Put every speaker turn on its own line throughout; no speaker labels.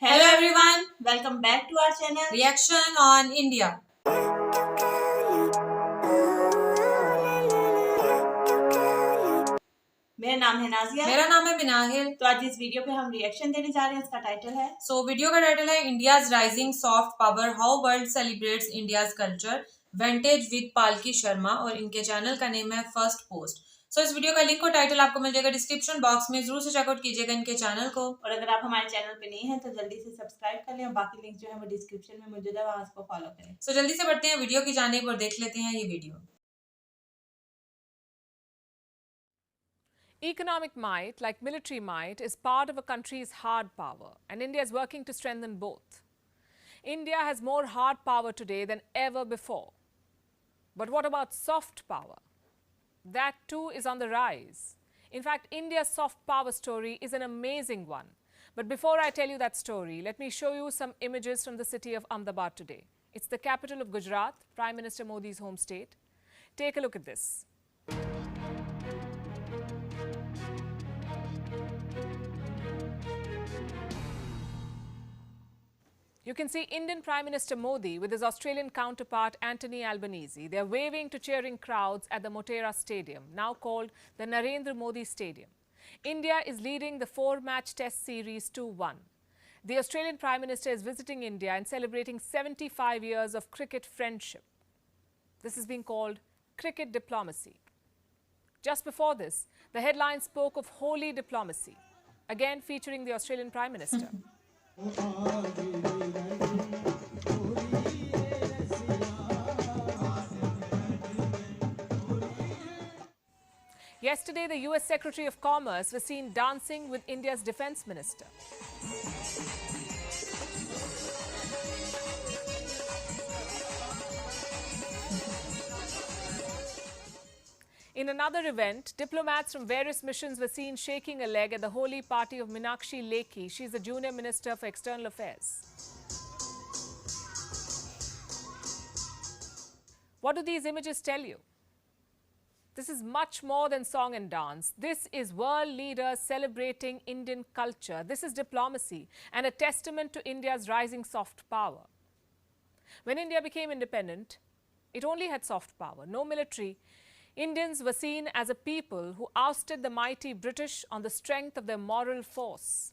Hello everyone,
welcome back to our channel
reaction on India.
मेरा नाम है नाजिया।
मेरा नाम है बिनाहिल।
तो आज इस वीडियो पे हम रिएक्शन देने जा रहे हैं। इसका टाइटल है
वीडियो का टाइटल है India's rising soft power, how world celebrates India's culture, vantage with Palki Sharma, और इनके चैनल का नेम है फर्स्ट पोस्ट। इस वीडियो का लिंक और टाइटल आपको मिल जाएगा डिस्क्रिप्शन बॉक्स में, जरूर से चेकआउट कीजिएगा इनके चैनल को।
और अगर आप हमारे चैनल पे नहीं हैं तो जल्दी से सब्सक्राइब कर लें और बाकी लिंक जो है वो डिस्क्रिप्शन में मौजूद है, वहां उसको फॉलो करें।
जल्दी से बढ़ते हैं वीडियो की जानिब और देख लेते हैं ये video.
Economic might, like military might, is part of a country's hard power, and India is working to strengthen both. India has more hard power today than ever before. But what about soft power? That too is on the rise. In fact, India's soft power story is an amazing one. But before I tell you that story, let me show you some images from the city of Ahmedabad today. It's the capital of Gujarat, Prime Minister Modi's home state. Take a look at this. You can see Indian Prime Minister Modi with his Australian counterpart Anthony Albanese. They are waving to cheering crowds at the Motera Stadium, now called the Narendra Modi Stadium. India is leading the 4-match test series 2-1. The Australian Prime Minister is visiting India and celebrating 75 years of cricket friendship. This is being called cricket diplomacy. Just before this, the headline spoke of holy diplomacy, again featuring the Australian Prime Minister. Yesterday, the US Secretary of Commerce was seen dancing with India's Defence Minister. In another event, diplomats from various missions were seen shaking a leg at the holy party of Meenakshi Lekhi. She is the junior minister for external affairs. What do these images tell you? This is much more than song and dance. This is world leaders celebrating Indian culture. This is diplomacy and a testament to India's rising soft power. When India became independent, it only had soft power, no military. Indians were seen as a people who ousted the mighty British on the strength of their moral force.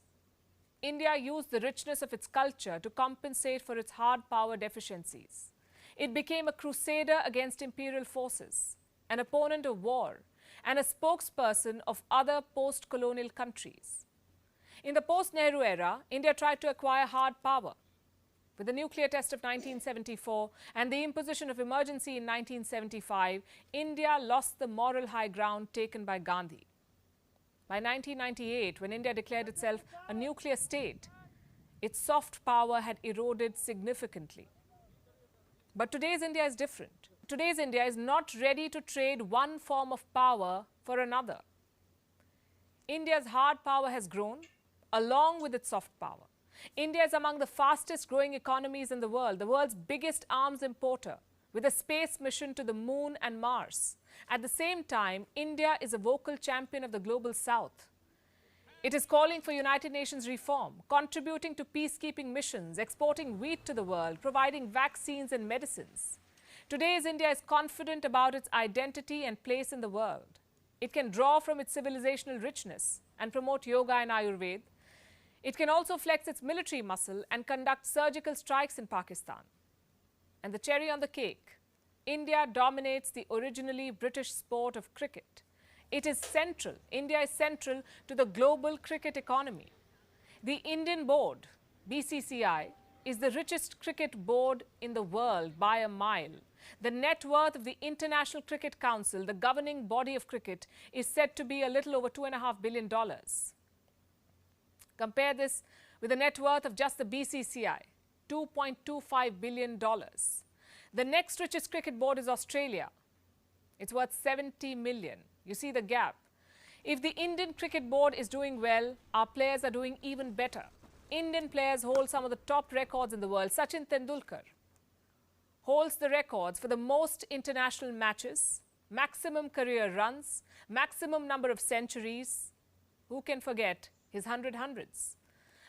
India used the richness of its culture to compensate for its hard power deficiencies. It became a crusader against imperial forces, an opponent of war, and a spokesperson of other post-colonial countries. In the post-Nehru era, India tried to acquire hard power. With the nuclear test of 1974 and the imposition of emergency in 1975, India lost the moral high ground taken by Gandhi. By 1998, when India declared itself a nuclear state, its soft power had eroded significantly. But today's India is different. Today's India is not ready to trade one form of power for another. India's hard power has grown along with its soft power. India is among the fastest growing economies in the world's biggest arms importer, with a space mission to the moon and Mars. At the same time, India is a vocal champion of the global south. It is calling for United Nations reform, contributing to peacekeeping missions, exporting wheat to the world, providing vaccines and medicines. Today's India is confident about its identity and place in the world. It can draw from its civilizational richness and promote yoga and Ayurveda. It can also flex its military muscle and conduct surgical strikes in Pakistan. And the cherry on the cake, India dominates the originally British sport of cricket. It is central, India is central to the global cricket economy. The Indian board, BCCI, is the richest cricket board in the world by a mile. The net worth of the International Cricket Council, the governing body of cricket, is said to be a little over $2.5 billion. Compare this with the net worth of just the BCCI, $2.25 billion. The next richest cricket board is Australia. It's worth $70 million. You see the gap. If the Indian Cricket Board is doing well, our players are doing even better. Indian players hold some of the top records in the world. Sachin Tendulkar holds the records for the most international matches, maximum career runs, maximum number of centuries. Who can forget his 100 hundreds?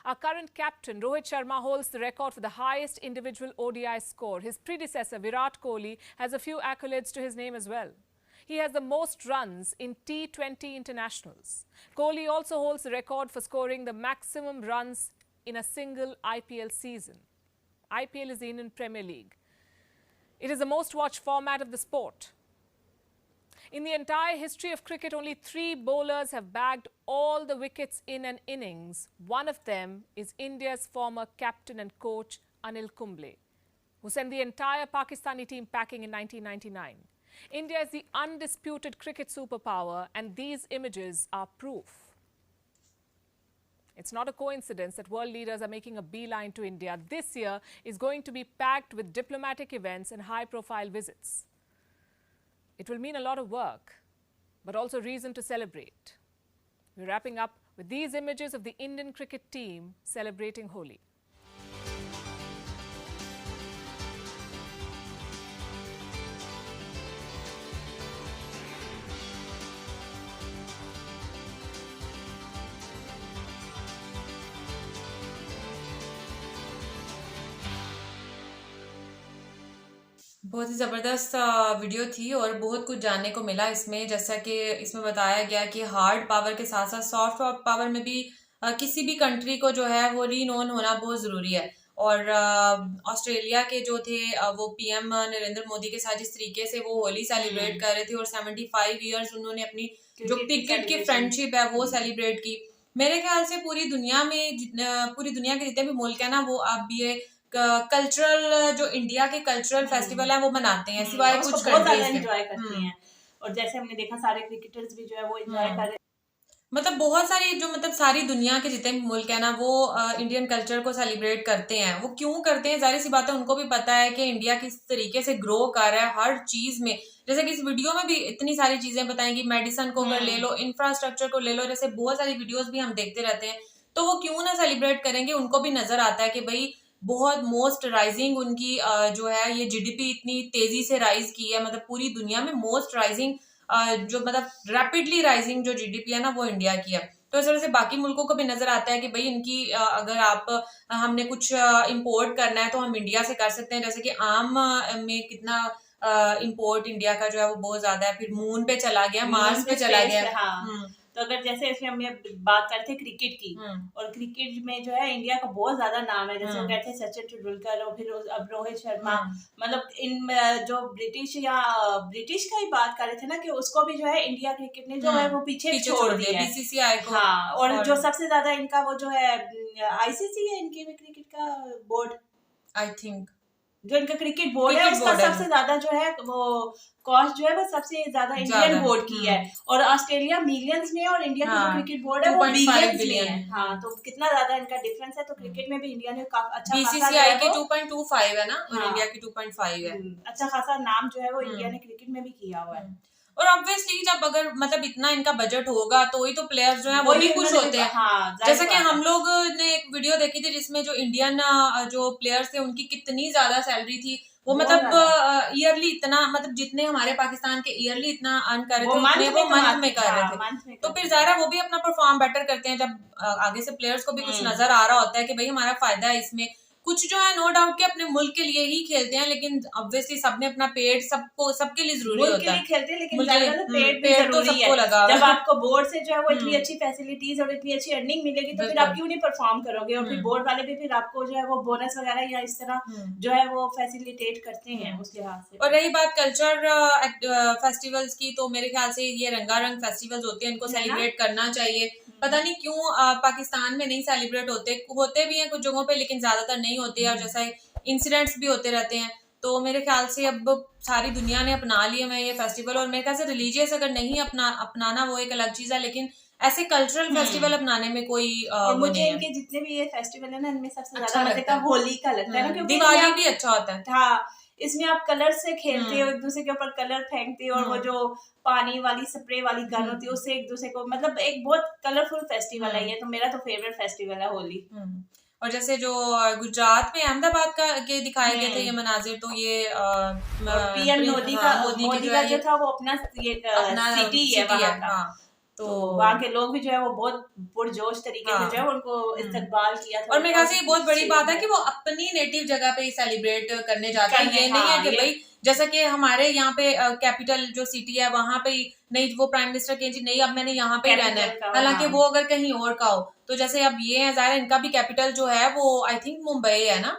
Our current captain, Rohit Sharma, holds the record for the highest individual ODI score. His predecessor, Virat Kohli, has a few accolades to his name as well. He has the most runs in T20 internationals. Kohli also holds the record for scoring the maximum runs in a single IPL season. IPL is the Indian Premier League. It is the most watched format of the sport. In the entire history of cricket, only 3 bowlers have bagged all the wickets in an innings. One of them is India's former captain and coach, 𝐂𝐤𝐭𝐡, who sent the entire Pakistani team packing in 1999. India is the undisputed cricket superpower, and these images are proof. It's not a coincidence that world leaders are making a beeline to India. This year is going to be packed with diplomatic events and high-profile visits. It will mean a lot of work, but also reason to celebrate. We're wrapping up with these images of the Indian cricket team celebrating Holi.
बहुत ही ज़बरदस्त video थी और बहुत कुछ जानने को मिला इसमें। जैसा कि इसमें बताया गया कि हार्ड पावर के साथ साथ सॉफ्ट पावर में भी किसी भी कंट्री को जो है वो रीनोन होना बहुत ज़रूरी है। और ऑस्ट्रेलिया के जो थे वो पीएम नरेंद्र मोदी के साथ जिस तरीके से वो होली सेलिब्रेट कर रहे थे और 75 ईयर्स उन्होंने अपनी जो क्रिकेट की फ्रेंडशिप है वो सेलिब्रेट की। मेरे ख्याल से पूरी दुनिया के जितने भी मुल्क है ना, वो अब ये कल्चरल जो इंडिया के कल्चरल फेस्टिवल है वो मनाते हैं, सिवाय कुछ कंट्रीज के।
एंजॉय करती हैं। और जैसे हमने देखा सारे क्रिकेटर्स भी जो है वो एंजॉय कर रहे हैं।
मतलब बहुत सारी जो सारी दुनिया के जितने भी मुल्क है ना वो इंडियन कल्चर को सेलिब्रेट करते हैं। वो क्यों करते हैं, जाहिर सी बात है उनको भी पता है कि इंडिया किस तरीके से ग्रो कर रहा है हर चीज में। जैसे कि इस वीडियो में भी इतनी सारी चीजें बताएंगी, मेडिसिन को अगर ले लो, इंफ्रास्ट्रक्चर को ले लो, जैसे बहुत सारी वीडियोस भी हम देखते रहते हैं। तो वो क्यों ना सेलिब्रेट करेंगे, उनको भी नजर आता है कि भाई बहुत मोस्ट राइजिंग उनकी जो है ये जीडीपी इतनी तेजी से राइज की है। मतलब पूरी दुनिया में मोस्ट राइजिंग जो रैपिडली राइजिंग जो जीडीपी है ना वो इंडिया की है। तो इस वजह से बाकी मुल्कों को भी नजर आता है कि भाई इनकी अगर हमने कुछ इंपोर्ट करना है तो हम इंडिया से कर सकते हैं। जैसे कि आम में कितना इंपोर्ट इंडिया का जो है वो बहुत ज्यादा है। फिर मून पे चला गया, मार्स पे चला गया।
हाँ। तो अगर जैसे इसमें हमने बात करते हैं क्रिकेट की, और क्रिकेट में जो है इंडिया का बहुत ज्यादा नाम है। जैसे वो कहते हैं सचिन तेंदुलकर और फिर अब रोहित शर्मा। मतलब इन जो ब्रिटिश का ही बात कर रहे थे ना कि उसको भी जो है इंडिया क्रिकेट ने जो है वो पीछे छोड़ दिया
बीसीसीआई को।
हाँ, और जो सबसे ज्यादा इनका वो जो है आईसीसी है इनके भी क्रिकेट का बोर्ड,
आई थिंक
जो इनका क्रिकेट बोर्ड है उसका सबसे ज्यादा जो है वो कॉस्ट जो है वो सबसे ज्यादा इंडियन बोर्ड की है। और ऑस्ट्रेलिया मिलियंस में और इंडिया की जो क्रिकेट बोर्ड है वो बिलियंस में है। हाँ, तो कितना ज्यादा इनका डिफरेंस है। तो क्रिकेट में भी इंडिया ने अच्छा
बीसीसीआई की 2.25 है ना, और इंडिया की 2.5 है।
अच्छा खासा नाम जो है वो इंडिया ने क्रिकेट में भी किया हुआ है।
और ऑब्वियसली जब अगर इतना इनका बजट होगा तो ही तो प्लेयर्स जो है वो भी खुश होते हैं।
हाँ,
जैसा कि हम लोग ने एक वीडियो देखी थी जिसमें जो इंडियन जो प्लेयर्स थे उनकी कितनी ज्यादा सैलरी थी। वो ईयरली इतना, जितने हमारे पाकिस्तान के ईयरली इतना अर्न कर रहे थे उतने वो मंथ में कर रहे थे। तो फिर ज़ाहिर वो भी अपना परफॉर्म बेटर करते हैं जब आगे से प्लेयर्स को भी कुछ नजर आ रहा होता है कि भाई हमारा फायदा है इसमें। कुछ जो है नो डाउट के अपने मुल्क के लिए ही खेलते हैं, लेकिन ऑब्वियसली सबने अपना पेट सबके लिए जरूरी होता है।
खेलते हैं, लेकिन पेट भी जरूरी है। जब आपको बोर्ड से जो है वो इतनी अच्छी फैसिलिटीज और इतनी अच्छी अर्निंग मिलेगी तो फिर आप क्यों नहीं परफॉर्म करोगे। और फिर बोर्ड वाले भी फिर आपको जो है वो बोनस वगैरह या इस तरह जो है वो फैसिलिटेट करते हैं उस लिहाज से।
और रही बात कल्चर फेस्टिवल्स की, तो मेरे ख्याल से ये रंगारंग फेस्टिवल्स होते हैं, इनको सेलिब्रेट करना चाहिए। पता नहीं क्यों पाकिस्तान में नहीं सेलिब्रेट होते भी हैं कुछ जगहों पे, लेकिन ज्यादातर नहीं होते और जैसा इंसिडेंट्स भी होते रहते हैं। तो मेरे ख्याल से अब सारी दुनिया ने अपना लिया है ये फेस्टिवल। और मेरे ख्याल से रिलीजियस अगर नहीं अपनाना वो एक अलग चीज है, लेकिन ऐसे कल्चरल फेस्टिवल अपनाने में कोई
मुझे इनके जितने भी ये फेस्टिवल है ना इनमें सबसे ज्यादा मजे का होली का लगता है ना, क्योंकि
दिवाली भी अच्छा होता है।
हाँ, इसमें आप कलर से खेलते हो, एक दूसरे के ऊपर कलर फेंकते हो, और वो जो पानी वाली स्प्रे वाली गन होती है उससे एक दूसरे को, मतलब एक बहुत कलरफुल फेस्टिवल है ये। तो मेरा तो फेवरेट फेस्टिवल है होली।
और जैसे जो गुजरात में अहमदाबाद के दिखाए गए थे ये मनाजिर, तो ये
पीएम मोदी का जो था वो अपना सिटी है वहाँ का। तो वहाँ के लोग भी जो है वो बहुत पुरजोश तरीके से जो है उनको इस्तकबाल किया था।
और मेरे ख्याल से ये बहुत बड़ी बात है कि वो अपनी नेटिव जगह पे ही सेलिब्रेट करने जाते हैं। ये नहीं है कि भाई जैसा कि हमारे यहाँ पे कैपिटल जो सिटी है वहां पे नहीं, वो प्राइम मिनिस्टर कहें जी नहीं अब मैंने यहाँ पे ही रहना है, हालांकि वो अगर कहीं और का हो। तो जैसे अब ये है ज़ाहिर इनका भी कैपिटल जो है वो आई थिंक मुंबई है ना,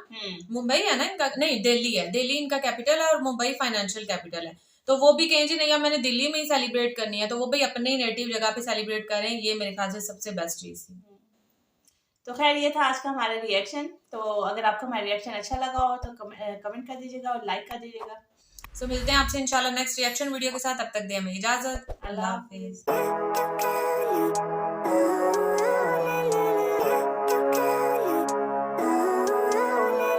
मुंबई है ना इनका, नहीं दिल्ली है, दिल्ली इनका कैपिटल है और मुंबई फाइनेंशियल कैपिटल है। तो वो भी कहें जी नहीं अब मैंने दिल्ली में ही सेलिब्रेट करनी है, तो वो भाई अपने ही नेटिव जगह पे सेलिब्रेट करें, ये मेरे ख्याल से सबसे बेस्ट चीज थी।
तो खैर ये था आज का हमारा रिएक्शन। तो अगर आपको हमारा रिएक्शन अच्छा लगा हो तो कमेंट कर दीजिएगा और लाइक कर दीजिएगा।
सो मिलते हैं आपसे इंशाल्लाह नेक्स्ट रिएक्शन वीडियो के साथ, तब तक दें हमें इजाजत, अल्लाह हाफिज।